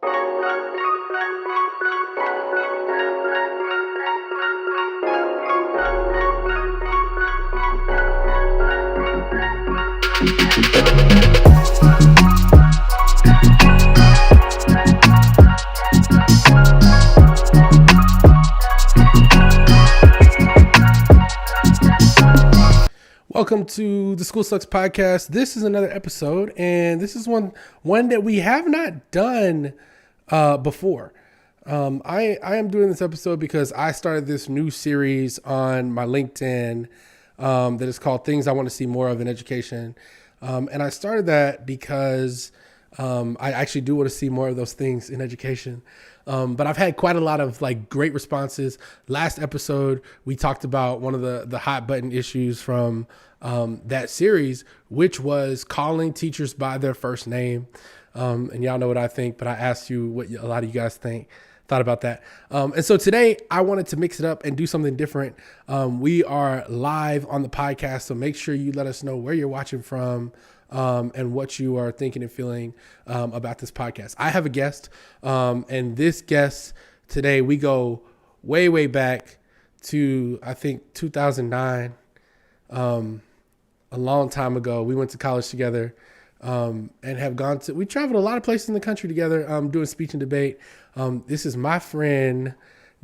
Welcome to the School Sucks podcast. This is another episode, and this is one that we have not done before. I am doing this episode because I started this new series on my LinkedIn that is called Things I Want to See More of in Education. And I started that because I actually do want to see more of those things in education. But I've had quite a lot of great responses. Last episode, we talked about one of the hot button issues from that series, which was calling teachers by their first name. And y'all know what I think, but I asked you what a lot of you guys thought about that. And so today I wanted to mix it up and do something different. We are live on the podcast, so make sure you let us know where you're watching from and what you are thinking and feeling about this podcast. I have a guest, and this guest today, we go way, way back to, I think, 2009, a long time ago. We went to college together and have we traveled a lot of places in the country together doing speech and debate. This is my friend,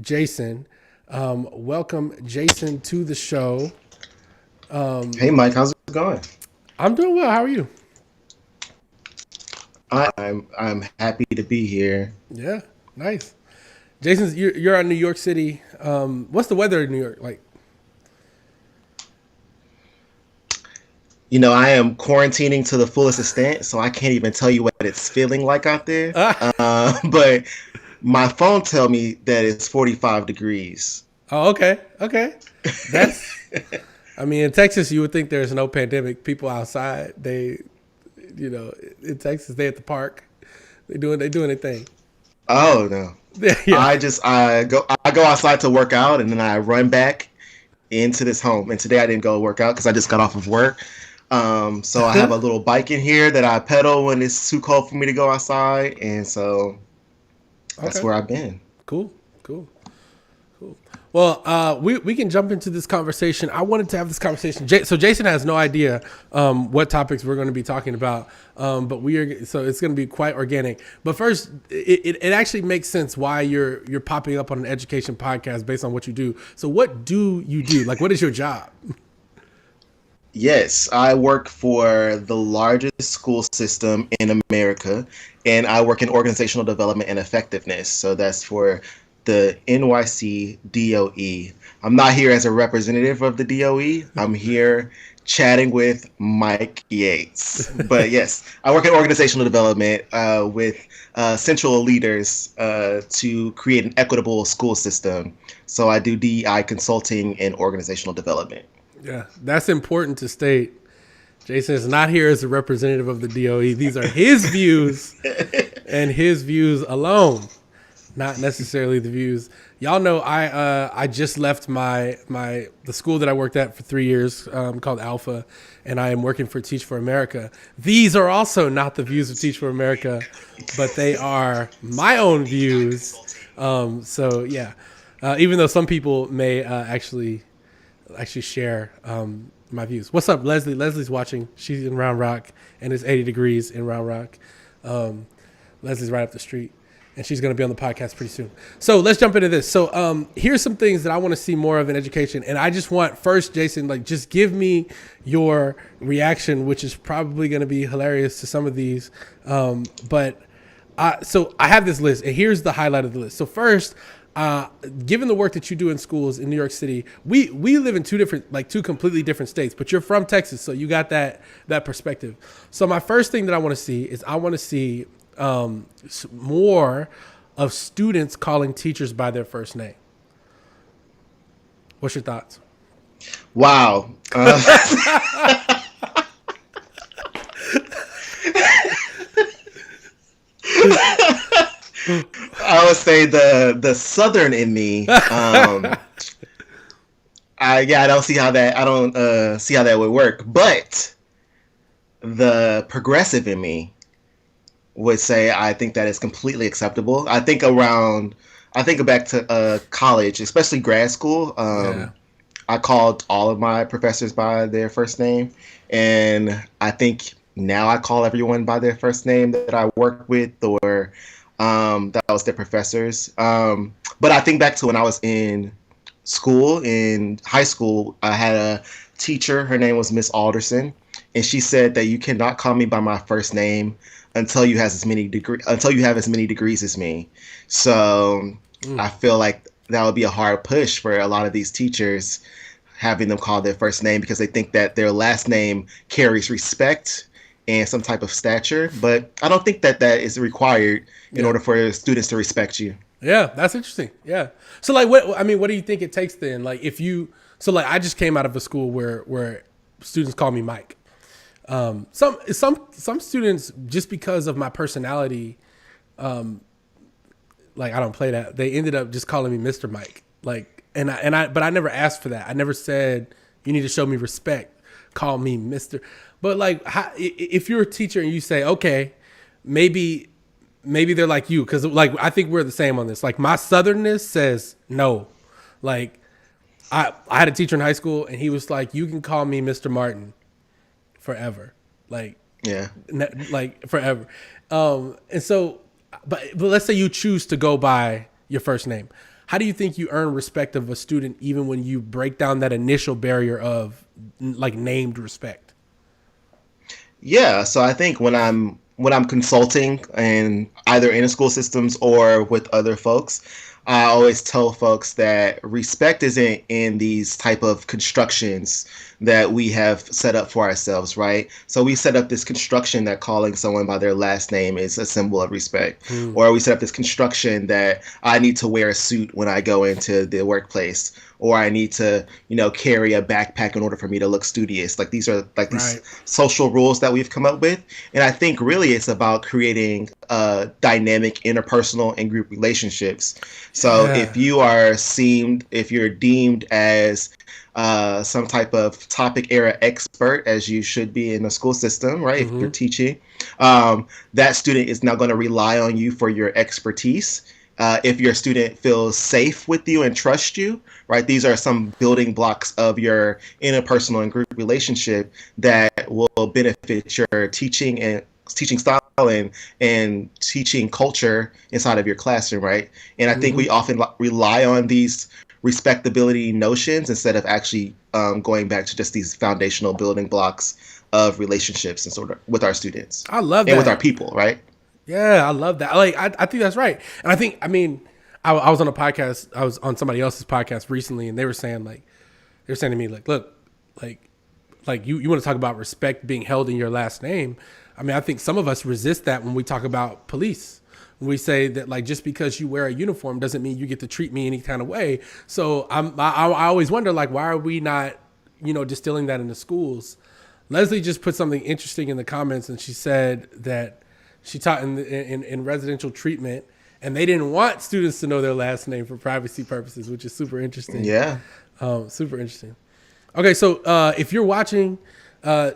Jaysin. Welcome, Jaysin, to the show. Hey, Mike, how's it going? I'm doing well. How are you? I'm happy to be here. Yeah, nice. Jaysin, you're in New York City. What's the weather in New York like? You know, I am quarantining to the fullest extent, so I can't even tell you what it's feeling like out there. But my phone tell me that it's 45 degrees. Oh, okay. That's, I mean, in Texas, you would think there's no pandemic. People outside, in Texas, they at the park. They doing their thing. Oh no. Yeah. I go outside to work out, and then I run back into this home. And today I didn't go work out because I just got off of work. So I have a little bike in here that I pedal when it's too cold for me to go outside, and so that's where I've been. Cool. Well, we can jump into this conversation. I wanted to have this conversation. So Jaysin has no idea what topics we're going to be talking about, but so it's going to be quite organic. But first, it actually makes sense why you're popping up on an education podcast based on what you do. So what do you do? What is your job? Yes, I work for the largest school system in America, and I work in organizational development and effectiveness. So that's for the NYC DOE. I'm not here as a representative of the DOE. I'm here chatting with Mike Yates. But yes, I work in organizational development with central leaders to create an equitable school system. So I do DEI consulting and organizational development. Yeah, that's important to state. Jaysin is not here as a representative of the DOE. These are his views and his views alone, not necessarily the views. Y'all know I just left the school that I worked at for 3 years called Alpha, and I am working for Teach for America. These are also not the views of Teach for America, but they are my own views. So yeah, even though some people may actually share my views. What's up, Leslie? Leslie's watching. She's in Round Rock, and it's 80 degrees in Round Rock. Leslie's right up the street, and she's going to be on the podcast pretty soon. So let's jump into this. So here's some things that I want to see more of in education, and I just want first, Jaysin, just give me your reaction, which is probably going to be hilarious to some of these. So I have this list, and here's the highlight of the list. So first, given the work that you do in schools in New York City, we live in two completely different states, but you're from Texas, so you got that perspective. So my first thing that I want to see is more of students calling teachers by their first name. What's your thoughts? Wow. I would say the Southern in me. I don't see how that would work. But the progressive in me would say I think that is completely acceptable. I think back to college, especially grad school. Yeah. I called all of my professors by their first name, and I think now I call everyone by their first name that I work with, or that was their professors. But I think back to when I was in school, in high school, I had a teacher. Her name was Miss Alderson, and she said that you cannot call me by my first name until you have as many degrees as me. So I feel like that would be a hard push for a lot of these teachers, having them call their first name, because they think that their last name carries respect and some type of stature. But I don't think that that is required in order for students to respect you. Yeah, that's interesting. Yeah. So like, what do you think it takes then? Like, like I just came out of a school where students call me Mike. Some students, just because of my personality, like I don't play that, they ended up just calling me Mr. Mike. Like, but I never asked for that. I never said you need to show me respect. Call me Mr. But like, if you're a teacher and you say, okay, maybe they're like you, because like I think we're the same on this. Like my southernness says no. Like I had a teacher in high school and he was like, you can call me Mr. Martin forever. Like Yeah. like forever. And so, but let's say you choose to go by your first name. How do you think you earn respect of a student even when you break down that initial barrier of like named respect? Yeah, so I think when I'm consulting and either in school systems or with other folks, I always tell folks that respect isn't in these type of constructions that we have set up for ourselves, right? So we set up this construction that calling someone by their last name is a symbol of respect. Or we set up this construction that I need to wear a suit when I go into the workplace, or I need to, carry a backpack in order for me to look studious. Like these are like these social rules that we've come up with. And I think really it's about creating dynamic interpersonal and group relationships. So if you're deemed as some type of topic area expert, as you should be in a school system, right? If you're teaching, that student is now going to rely on you for your expertise. If your student feels safe with you and trusts you, right? These are some building blocks of your interpersonal and group relationship that will benefit your teaching style and teaching culture inside of your classroom, right? And I think we often rely on these respectability notions instead of actually going back to just these foundational building blocks of relationships and sort of with our students. I love that. And with our people, right? Yeah, I love that. Like, I think that's right. And I was on a podcast. I was on somebody else's podcast recently, and they were saying to me, like, look, like you want to talk about respect being held in your last name. I mean, I think some of us resist that when we talk about police. When we say that, like, just because you wear a uniform doesn't mean you get to treat me any kind of way. So I always wonder, like, why are we not, distilling that in the schools? Leslie just put something interesting in the comments, and she said that she taught in residential treatment, and they didn't want students to know their last name for privacy purposes, which is super interesting. Yeah. Super interesting. Okay, so if you're watching,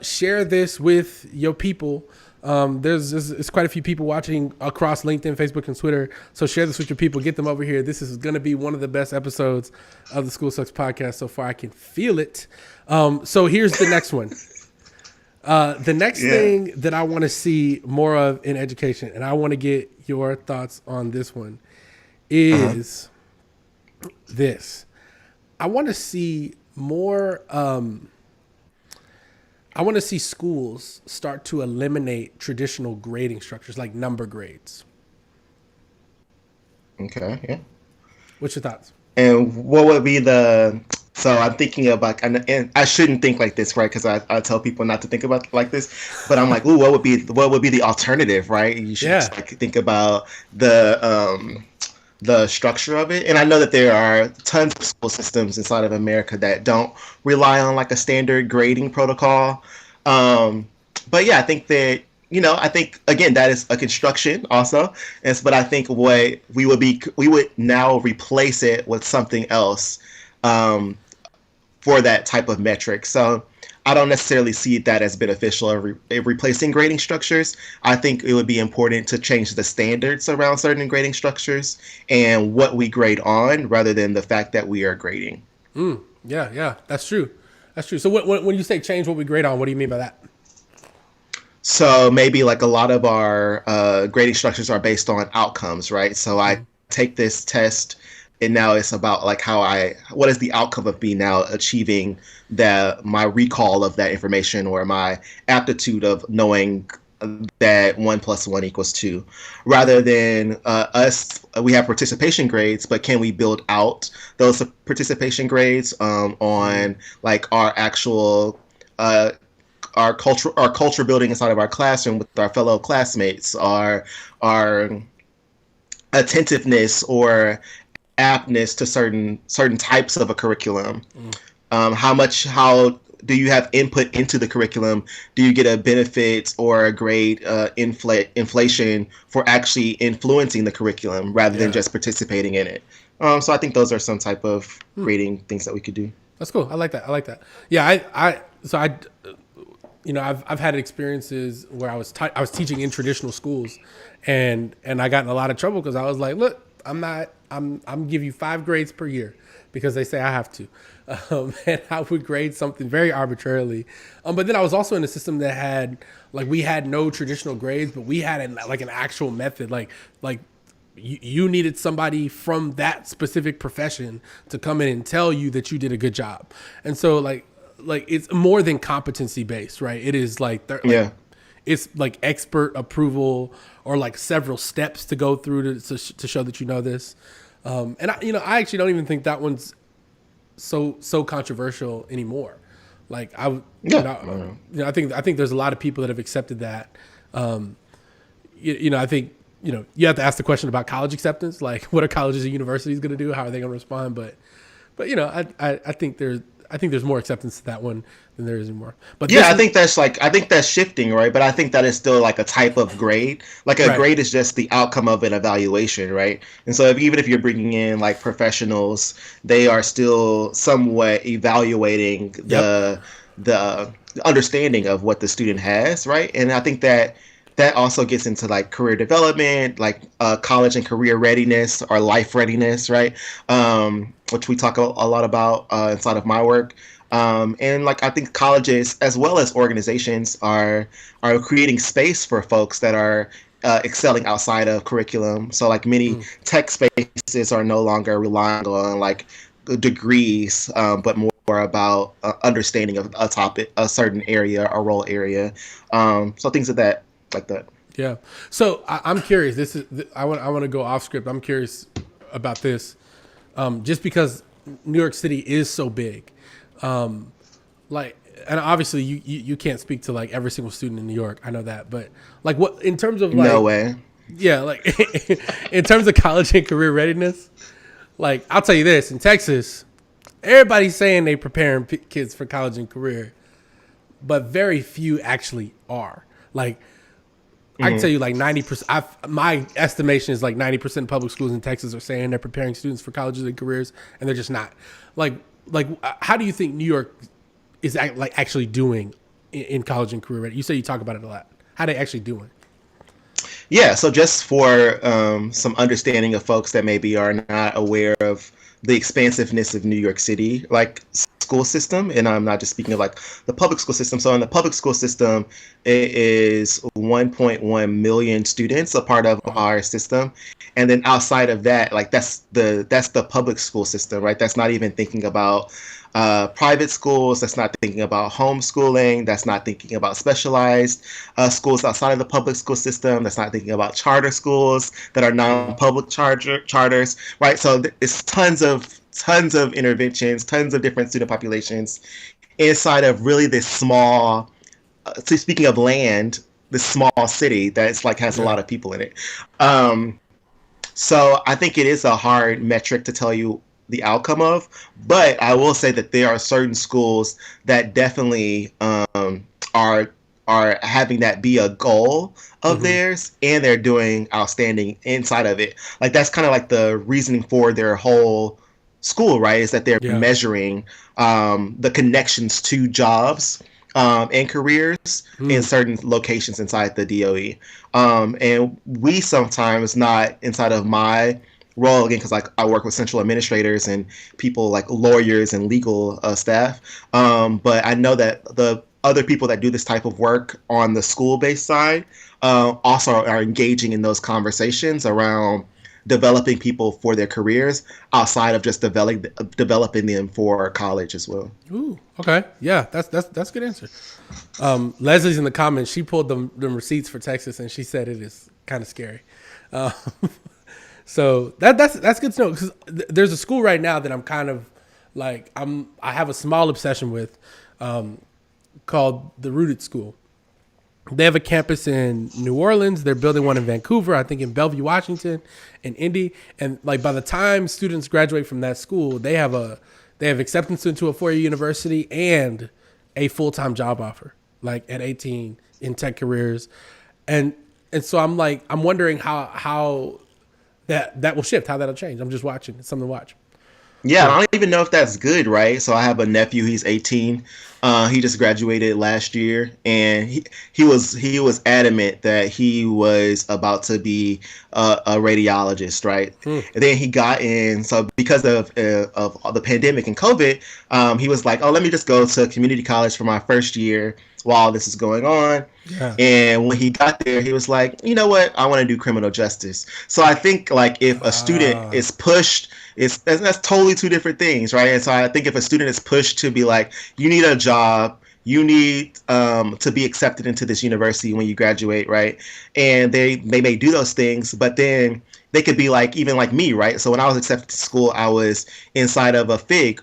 share this with your people. There's quite a few people watching across LinkedIn, Facebook, and Twitter. So share this with your people. Get them over here. This is going to be one of the best episodes of the School Sucks podcast so far. I can feel it. So here's the next one. The next thing that I want to see more of in education, and I want to get your thoughts on this one, is this. I want to see more. I want to see schools start to eliminate traditional grading structures like number grades. Okay. Yeah. What's your thoughts? And what would be so I'm thinking about, and I shouldn't think like this, right? Because I tell people not to think about like this, but I'm like, ooh, what would be the alternative, right? You should just think about the structure of it. And I know that there are tons of school systems inside of America that don't rely on like a standard grading protocol. But yeah, I think that, I think again, that is a construction also. But I think what we would now replace it with something else, for that type of metric. So I don't necessarily see that as beneficial of replacing grading structures. I think it would be important to change the standards around certain grading structures and what we grade on rather than the fact that we are grading. Yeah, that's true. That's true. So when you say change what we grade on, what do you mean by that? So maybe like a lot of our grading structures are based on outcomes, right? So I take this test and now it's about like what is the outcome of me now achieving my recall of that information or my aptitude of knowing that 1+1=2, rather than we have participation grades, but can we build out those participation grades on like our actual our culture building inside of our classroom with our fellow classmates, our attentiveness or aptness to certain types of a curriculum. How do you have input into the curriculum? Do you get a benefit or a grade inflation for actually influencing the curriculum rather than just participating in it? So I think those are some type of grading things that we could do. That's cool. I like that. Yeah, I've had experiences where I was teaching in traditional schools, and I got in a lot of trouble because I was like, look, I'm give you 5 grades per year because they say I have to, and I would grade something very arbitrarily. But then I was also in a system that had we had no traditional grades, but we had an actual method, like you needed somebody from that specific profession to come in and tell you that you did a good job, and so like it's more than competency based, right? It is it's like expert approval or like several steps to go through to show that you know this. And I actually don't even think that one's so controversial anymore. Like I think there's a lot of people that have accepted that. I think you have to ask the question about college acceptance, like what are colleges and universities going to do? How are they going to respond? But I think there's more acceptance to that one than there is anymore. But I think that's shifting, right? But I think that is still like a type of grade. Like a grade is just the outcome of an evaluation, right? And so even if you're bringing in like professionals, they are still somewhat evaluating the understanding of what the student has, right? And I think that also gets into like career development, like college and career readiness or life readiness, right? Which we talk a lot about inside of my work. And like I think colleges as well as organizations are creating space for folks that are excelling outside of curriculum. So like many tech spaces are no longer relying on like degrees, but more about understanding of a topic, a certain area, a role area. So things like that. Yeah. So I'm curious. I want to go off script. I'm curious about this, just because New York City is so big. And obviously you can't speak to like every single student in New York. I know that, but like what in terms of like no way. Yeah, like in terms of college and career readiness, like I'll tell you this: in Texas, everybody's saying they preparing kids for college and career, but very few actually are. Like I can tell you like 90%, my estimation is like 90% of public schools in Texas are saying they're preparing students for colleges and careers, and they're just not. Like how do you think New York is actually doing in college and career ready? You say you talk about it a lot. How they actually doing? Yeah, so just for some understanding of folks that maybe are not aware of the expansiveness of New York City, like school system, and I'm not just speaking of like the public school system. So in the public school system, it is 1.1 million students a part of our system, and then outside of that, like that's the public school system, right? That's not even thinking about private schools. That's not thinking about homeschooling. That's not thinking about specialized schools outside of the public school system. That's not thinking about charter schools that are non-public charters, right? So it's tons of interventions, tons of different student populations inside of really this small, speaking of land, this small city that's like has a lot of people in it. So I think it is a hard metric to tell you the outcome of, but I will say that there are certain schools that definitely are having that be a goal of theirs, and they're doing outstanding inside of it. Like that's kind of like the reasoning for their whole school, right? Is that they're measuring the connections to jobs and careers in certain locations inside the DOE. And we sometimes, not inside of my role, again, because like I work with central administrators and people like lawyers and legal staff, but I know that the other people that do this type of work on the school-based side also are engaging in those conversations around developing people for their careers outside of just developing them for college as well. Ooh, okay. Yeah, that's a good answer. Leslie's in the comments. She pulled them receipts for Texas, and she said it is kind of scary. Uh, so that's good to know, because there's a school right now that I'm kind of like I have a small obsession with, called the Rooted School. They have a campus in New Orleans. They're building one in Vancouver, I think in Bellevue, Washington, and Indy. And like by the time students graduate from that school, they have acceptance into a 4-year university and a full-time job offer, like at 18 in tech careers. And so I'm wondering how that will shift, how that'll change. I'm just watching. It's something to watch. Yeah, I don't even know if that's good, right? So I have a nephew. He's 18. He just graduated last year, and he was adamant that he was about to be a radiologist, right? And then he got in. So because of the pandemic and COVID, he was like, "Oh, let me just go to community college for my first year while this is going on." Yeah. And when he got there, he was like, "You know what? I want to do criminal justice." So I think like if a student is pushed, that's totally two different things, right? And so I think if a student is pushed to be like, you need a job, you need to be accepted into this university when you graduate, right? And they may do those things, but then they could be like, even like me, right? So when I was accepted to school, I was inside of a FIG,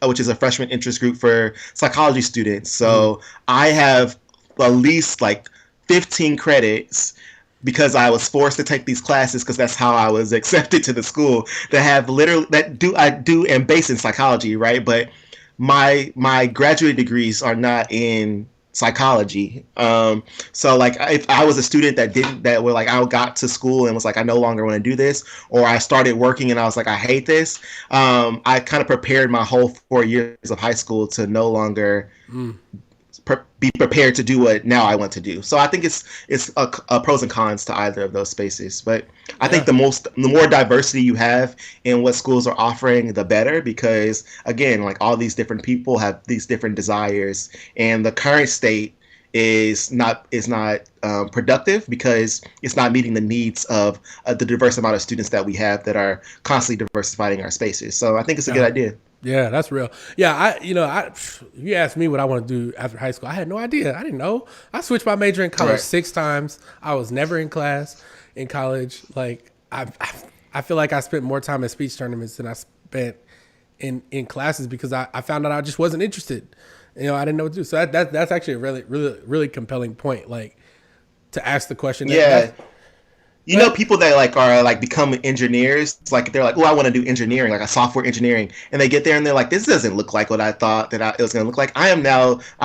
which is a freshman interest group for psychology students. So I have at least like 15 credits because I was forced to take these classes because that's how I was accepted to the school, that have literally I do and based in psychology, right? But my graduate degrees are not in psychology. So like if I was a student that were like, I got to school and was like, I no longer want to do this, or I started working and I was like, I hate this. I kind of prepared my whole 4 years of high school to no longer be prepared to do what now I want to do. So I think it's a pros and cons to either of those spaces. But I think the more diversity you have in what schools are offering, the better, because again, like all these different people have these different desires, and the current state is not productive because it's not meeting the needs of the diverse amount of students that we have that are constantly diversifying our spaces. So I think it's a good idea. Yeah, that's real. Yeah, if you asked me what I want to do after high school, I had no idea. I didn't know. I switched my major in college 6 times. I was never in class in college. Like I feel like I spent more time at speech tournaments than I spent in classes because I found out I just wasn't interested. I didn't know what to do. So that's actually a really, really, really compelling point. Like to ask the question. Yeah. You know, people that like are like become engineers, like they're like, oh, I want to do engineering, like a software engineering, and they get there and they're like, this doesn't look like what I thought it was going to look like. I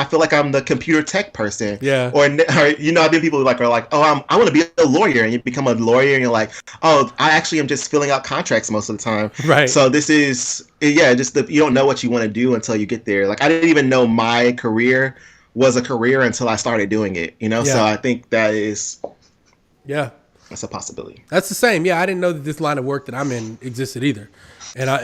feel like I'm the computer tech person. Yeah. Or I've been people who are like, oh, I want to be a lawyer, and you become a lawyer, and you're like, oh, I actually am just filling out contracts most of the time. Right. So this is you don't know what you want to do until you get there. Like I didn't even know my career was a career until I started doing it. Yeah. So I think that is. Yeah. That's a possibility. That's the same. Yeah, I didn't know that this line of work that I'm in existed either. I'll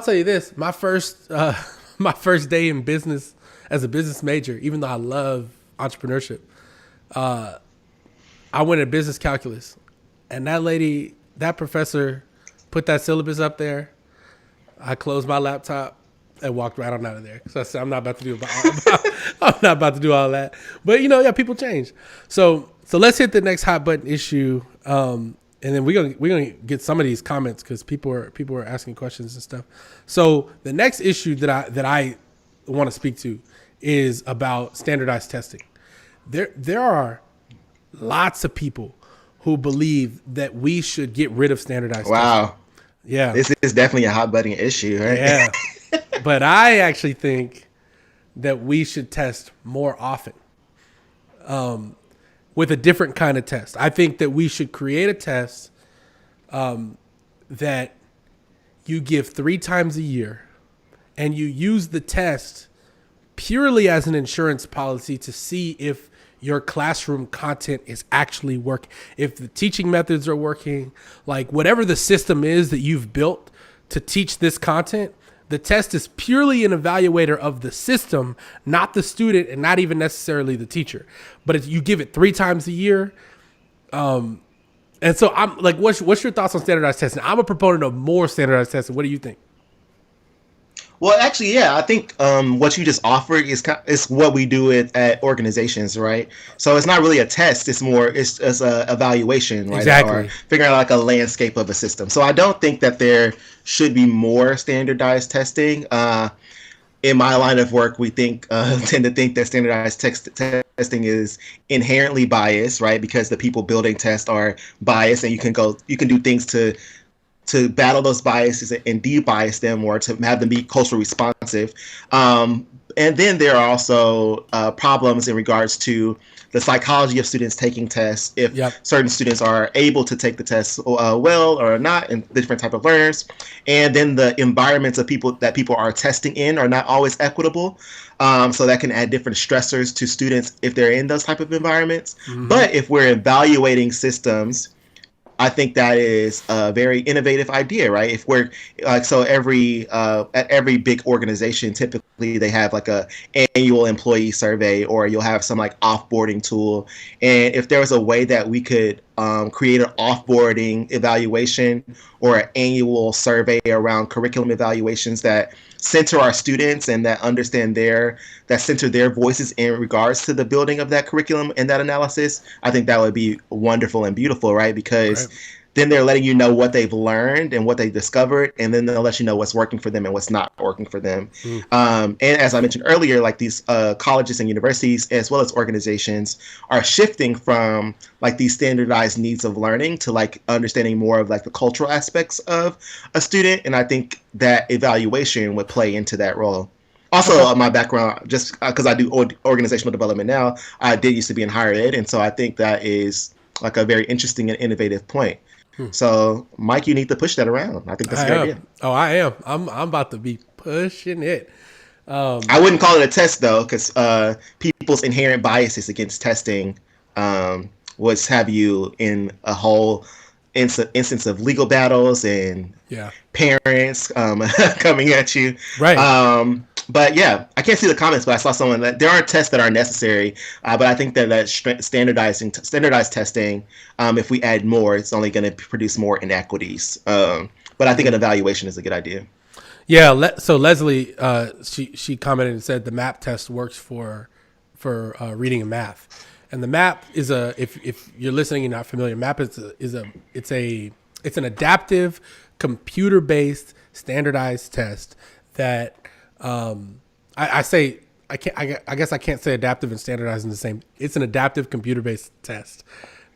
tell you this: my first day in business as a business major, even though I love entrepreneurship, I went to business calculus, and that professor put that syllabus up there. I closed my laptop and walked right on out of there. So I said, I'm not about to do all that. But people change. So let's hit the next hot button issue, and then we're gonna get some of these comments because people are asking questions and stuff. So the next issue that I want to speak to is about standardized testing. There are lots of people who believe that we should get rid of standardized testing. Wow. Yeah. This is definitely a hot button issue, right? Yeah. But I actually think that we should test more often. With a different kind of test. I think that we should create a test that you give 3 times a year, and you use the test purely as an insurance policy to see if your classroom content is actually working, if the teaching methods are working, like whatever the system is that you've built to teach this content. The test is purely an evaluator of the system, not the student, and not even necessarily the teacher. But if you give it 3 times a year, and so I'm like, what's your thoughts on standardized testing? I'm a proponent of more standardized testing. What do you think? Well, actually, yeah, I think what you just offered is what we do at organizations, right? So it's not really a test; it's a evaluation, right? Exactly. Or figuring out like a landscape of a system. So I don't think that there should be more standardized testing. In my line of work, we tend to think that standardized testing is inherently biased, right? Because the people building tests are biased, and you can do things to battle those biases and de-bias them, or to have them be culturally responsive. And then there are also problems in regards to the psychology of students taking tests. If certain students are able to take the tests well or not, and different type of learners, and then the environments of people are testing in are not always equitable. So that can add different stressors to students if they're in those type of environments. Mm-hmm. But if we're evaluating systems, I think that is a very innovative idea, right? If we're so at every big organization, typically they have like a annual employee survey, or you'll have some like offboarding tool. And if there was a way that we could create an offboarding evaluation or an annual survey around curriculum evaluations that center our students and that center their voices in regards to the building of that curriculum and that analysis, I think that would be wonderful and beautiful, right? Because then they're letting you know what they've learned and what they discovered, and then they'll let you know what's working for them and what's not working for them. And as I mentioned earlier, like these colleges and universities, as well as organizations, are shifting from like these standardized needs of learning to like understanding more of like the cultural aspects of a student. And I think that evaluation would play into that role. Also, my background, just because I do organizational development now, I did used to be in higher ed, and so I think that is like a very interesting and innovative point. So, Mike, you need to push that around. I think that's a good idea. Oh, I am. I'm about to be pushing it. I wouldn't call it a test, though, because people's inherent biases against testing would have you in a whole instance of legal battles and parents coming at you. Right. But yeah, I can't see the comments, but I saw someone that there are tests that are necessary. But I think that standardized testing, if we add more, it's only going to produce more inequities. But I think an evaluation is a good idea. Yeah. So Leslie, she commented and said the MAP test works for reading and math. And the MAP is if you're listening and not familiar, MAP it's an adaptive computer-based standardized test that I guess I can't say adaptive and standardized in the same. It's an adaptive computer-based test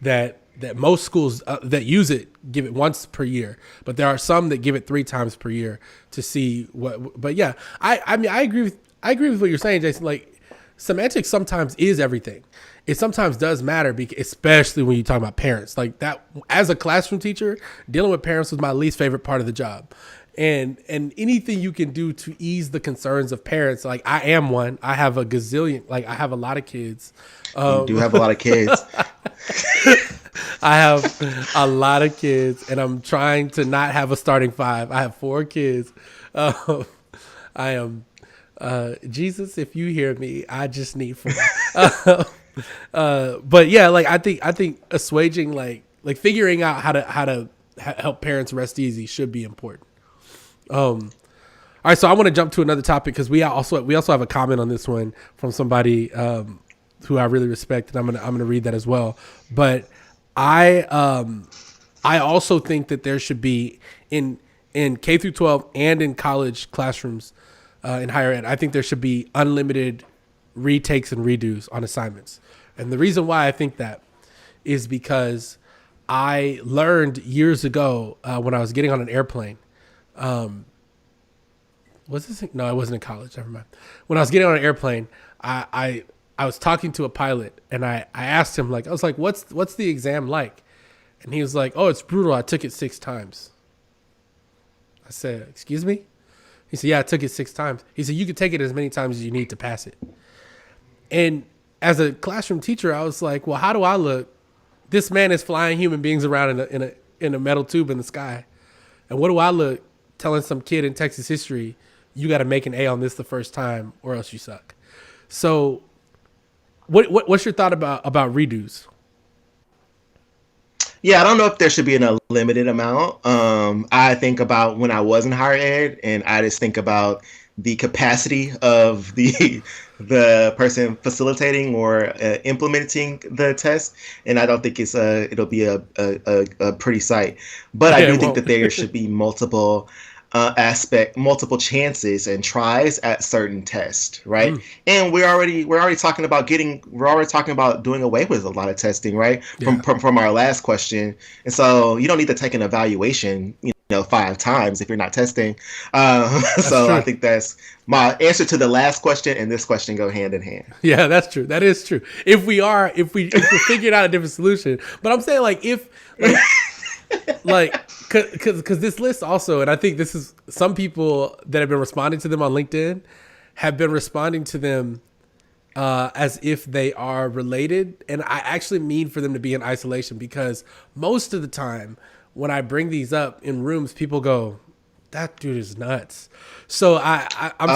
that most schools that use it give it once per year, but there are some that give it 3 times per year to see what. But yeah, I mean I agree with what you're saying, Jaysin. Like semantics sometimes is everything. It sometimes does matter, especially when you talk about parents. Like that, as a classroom teacher, dealing with parents was my least favorite part of the job. And anything you can do to ease the concerns of parents, like I am one. I have a gazillion, like I have a lot of kids. You do have a lot of kids. I have a lot of kids, and I'm trying to not have a starting 5. I have 4 kids. I am Jesus. If you hear me, I just need 4. But yeah, like I think assuaging, like figuring out how to help parents rest easy should be important. All right, so I want to jump to another topic because we also have a comment on this one from somebody who I really respect, and I'm gonna read that as well. But I also think that there should be in K through 12 and in college classrooms in higher ed, I think there should be unlimited retakes and redos on assignments. And the reason why I think that is because I learned years ago when I was getting on an airplane. Was this? No, I wasn't in college. Never mind. When I was getting on an airplane, I was talking to a pilot, and I asked him, like, I was like, what's the exam like? And he was like, oh, it's brutal. I took it 6 times. I said, excuse me? He said, yeah, I took it 6 times. He said, you can take it as many times as you need to pass it. And as a classroom teacher, I was like, well, how do I look? This man is flying human beings around in a metal tube in the sky. And what do I look telling some kid in Texas history, you got to make an A on this the first time or else you suck? So what's your thought about redos? Yeah, I don't know if there should be an unlimited amount. I think about when I was in higher ed, and I just think about the capacity of the person facilitating or implementing the test, and I don't think it'll be a pretty sight. But I do think that there should be multiple multiple chances and tries at certain tests, right? And we're already talking about doing away with a lot of testing, right? From our last question. And so you don't need to take an evaluation, 5 times if you're not testing. So true. I think that's my answer to the last question, and this question go hand in hand. Yeah, that's true. That is true. If we figured out a different solution, but I'm saying because this list also, and I think this is some people that have been responding to them on LinkedIn have been responding to them as if they are related. And I actually mean for them to be in isolation, because most of the time when I bring these up in rooms, people go, that dude is nuts. So I'm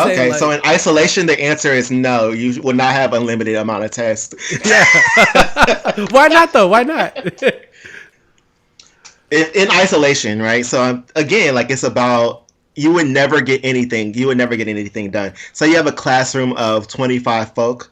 saying, okay. So in isolation, the answer is no. You will not have unlimited amount of tests. Yeah. Why not though? Why not? In isolation, right? So again, it's about you would never get anything done. So you have a classroom of 25 folk.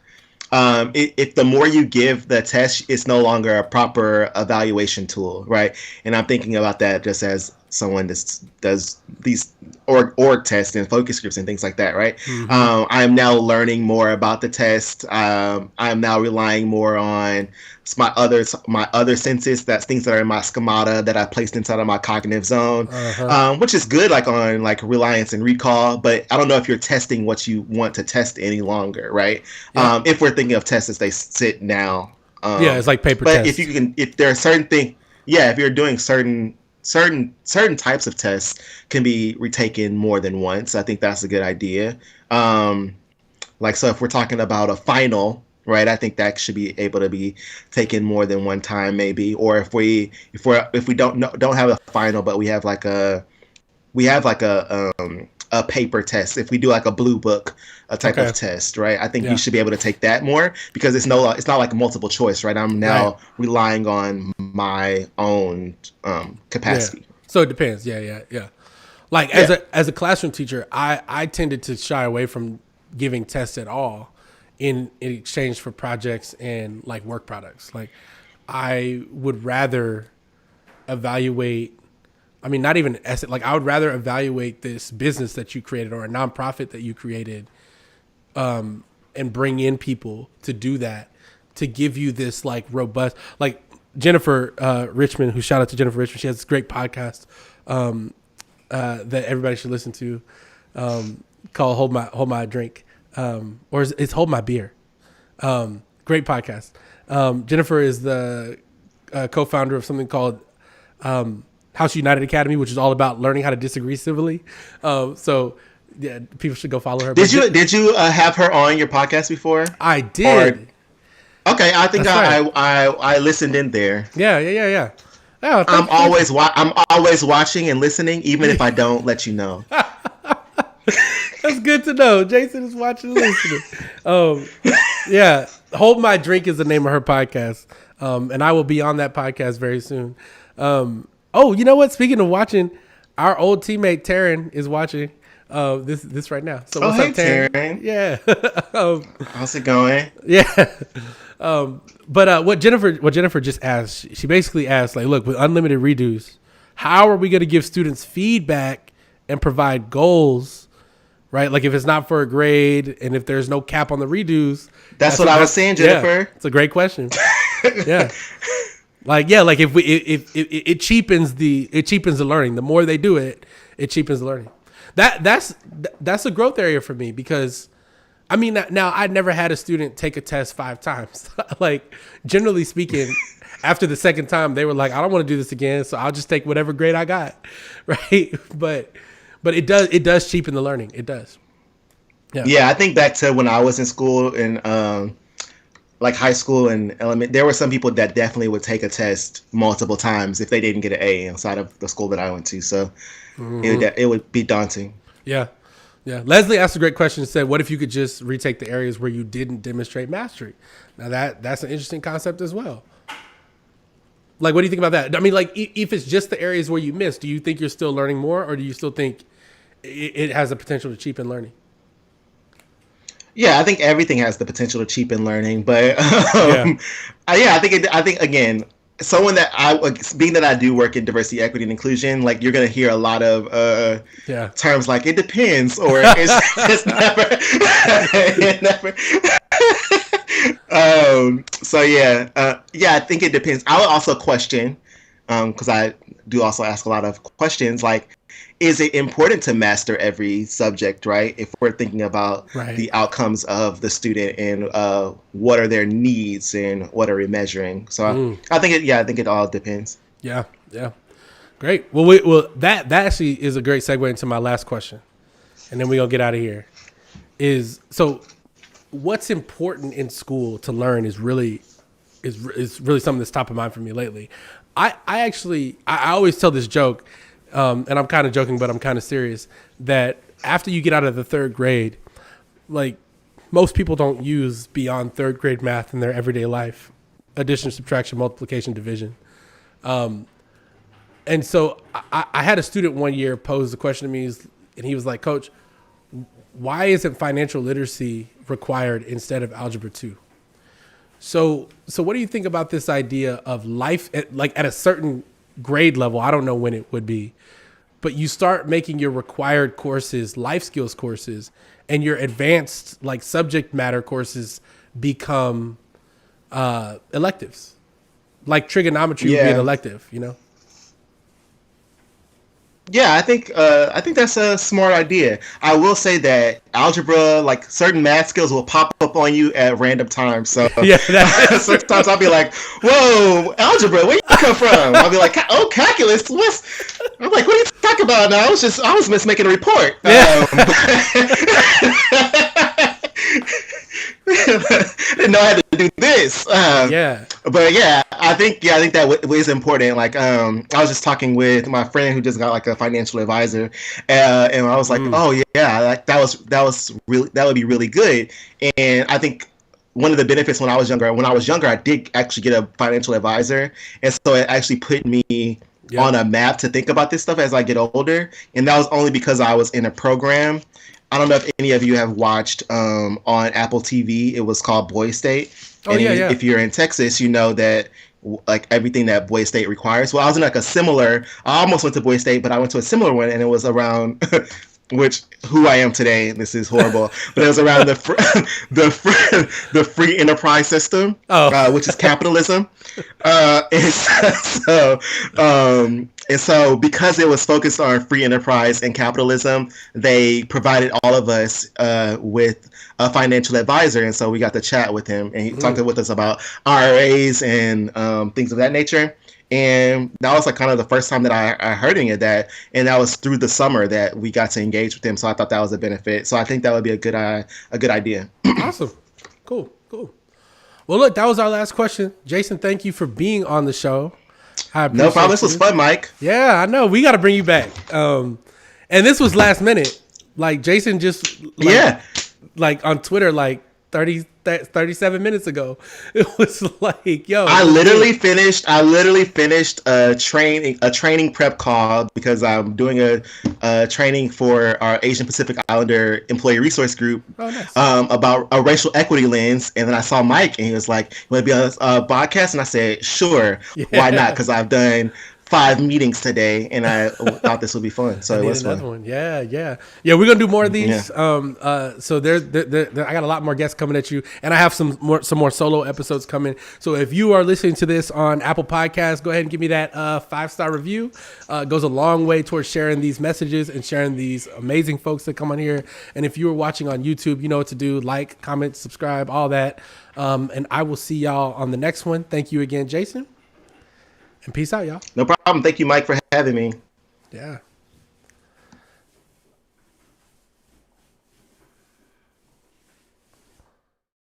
If the more you give the test, it's no longer a proper evaluation tool, right? And I'm thinking about that just as someone that does these org tests and focus groups and things like that, right? Mm-hmm. I'm now learning more about the test. I'm now relying more on my other senses. That's things that are in my schemata that I placed inside of my cognitive zone, which is good, on reliance and recall. But I don't know if you're testing what you want to test any longer, right? Yeah. If we're thinking of tests as they sit now. It's like paper tests. But if there are certain things, if you're doing certain types of tests can be retaken more than once. I think that's a good idea. So if we're talking about a final, right, I think that should be able to be taken more than one time, maybe. Or if we don't have a final, but we have a paper test. If we do a blue book, a type of test, right? I think you should be able to take that more, because it's not like a multiple choice, right? I'm now relying on my own capacity. Yeah. So it depends. Yeah. As a classroom teacher, I tended to shy away from giving tests at all in exchange for projects and work products. I would rather evaluate. I mean, not even I would rather evaluate this business that you created or a nonprofit that you created, and bring in people to do that, to give you this robust, Jennifer Richmond, who shout out to Jennifer Richmond. She has this great podcast that everybody should listen to, called Hold My Drink, or it's Hold My Beer. Great podcast. Jennifer is the co-founder of something called House United Academy, which is all about learning how to disagree civilly. So yeah, people should go follow her. Did you have her on your podcast before? I did. Okay, I think I listened in there. Yeah. Oh, I'm always watching and listening, even if I don't let you know. That's good to know. Jaysin is watching and listening. Yeah, Hold My Drink is the name of her podcast, and I will be on that podcast very soon. Oh, you know what? Speaking of watching, our old teammate Taryn is watching this right now. So what's up, Taryn? Yeah. How's it going? Yeah. But what Jennifer just asked, she basically asked, look, with unlimited redos, how are we going to give students feedback and provide goals, right? If it's not for a grade and if there's no cap on the redos. That's what I was saying, Jennifer. Yeah, it's a great question. Yeah. If it cheapens the learning. The more they do it, it cheapens the learning. That's a growth area for me, because I mean, now I'd never had a student take a test 5 times. Generally speaking, after the second time, they were like, I don't want to do this again, so I'll just take whatever grade I got, right? But But it does cheapen the learning. It does. Yeah, I think back to when I was in school and like high school and element, there were some people that definitely would take a test multiple times if they didn't get an A inside of the school that I went to. So it would be daunting. Yeah. Yeah. Leslie asked a great question and said, what if you could just retake the areas where you didn't demonstrate mastery? Now that's an interesting concept as well. Like, what do you think about that? I mean, like, if it's just the areas where you missed, do you think you're still learning more, or do you still think it has the potential to cheapen learning? Yeah, I think everything has the potential to cheapen learning, but I think again, someone being that I do work in diversity, equity, and inclusion, like you're gonna hear a lot of terms like it depends or it's never, it never. I think it depends. I would also question, because I do also ask a lot of questions, like, is it important to master every subject, right? If we're thinking about the outcomes of the student and what are their needs and what are we measuring? So I think it all depends. Yeah. Great. Well, that actually is a great segue into my last question, and then we're gonna get out of here. So what's important in school to learn is really something that's top of mind for me lately. I always tell this joke. And I'm kind of joking, but I'm kind of serious, that after you get out of the third grade, like most people don't use beyond third grade math in their everyday life, addition, subtraction, multiplication, division. And so I had a student one year pose the question to me, and he was like, Coach, why isn't financial literacy required instead of algebra 2? So what do you think about this idea of life, like at a certain grade level? I don't know when it would be, but you start making your required courses life skills courses, and your advanced like subject matter courses become electives, like trigonometry would be an elective, you know? Yeah, I think that's a smart idea. I will say that algebra, like certain math skills, will pop up on you at random times. So sometimes I'll be like, "Whoa, algebra, where you come from?" I'll be like, "Oh, calculus, what's?" I'm like, "What are you talking about?" Now I was just making a report. Yeah. Didn't know I had to do this. But I think that is important. Like, I was just talking with my friend who just got like a financial advisor, and I was like, oh yeah, like that would be really good. And I think one of the benefits when I was younger, I did actually get a financial advisor, and so it actually put me on a map to think about this stuff as I get older. And that was only because I was in a program. I don't know if any of you have watched on Apple TV. It was called Boy State. If you're in Texas, you know that like everything that Boy State requires. Well, I was in like I almost went to Boy State, but I went to a similar one, and it was around who I am today. This is horrible, but it was around the free enterprise system, which is capitalism. And so because it was focused on free enterprise and capitalism, they provided all of us with a financial advisor. And so we got to chat with him, and he talked with us about IRAs and things of that nature. And that was like kind of the first time that I heard any of that. And that was through the summer that we got to engage with him. So I thought that was a benefit. So I think that would be a good idea. Awesome. Cool. Well, look, that was our last question. Jaysin, thank you for being on the show. No problem. This was fun, Mike. Yeah, I know. We got to bring you back. And this was last minute. Like Jaysin just like on Twitter, like 37 minutes ago, it was like, yo, I literally finished a training prep call because I'm doing a training for our Asian Pacific Islander employee resource group. About a racial equity lens. And then I saw Mike, and he was like, "You want to be on a podcast?" And I said, "Sure, why not?" Because I've done 5 meetings today, and I thought this would be fun. So it was fun. One. Yeah. We're gonna do more of these. So I got a lot more guests coming at you, and I have some more solo episodes coming. So if you are listening to this on Apple Podcasts, go ahead and give me that 5-star review. It goes a long way towards sharing these messages and sharing these amazing folks that come on here. And if you are watching on YouTube, you know what to do: like, comment, subscribe, all that. And I will see y'all on the next one. Thank you again, Jaysin. And peace out, y'all. No problem. Thank you, Mike, for having me. Yeah.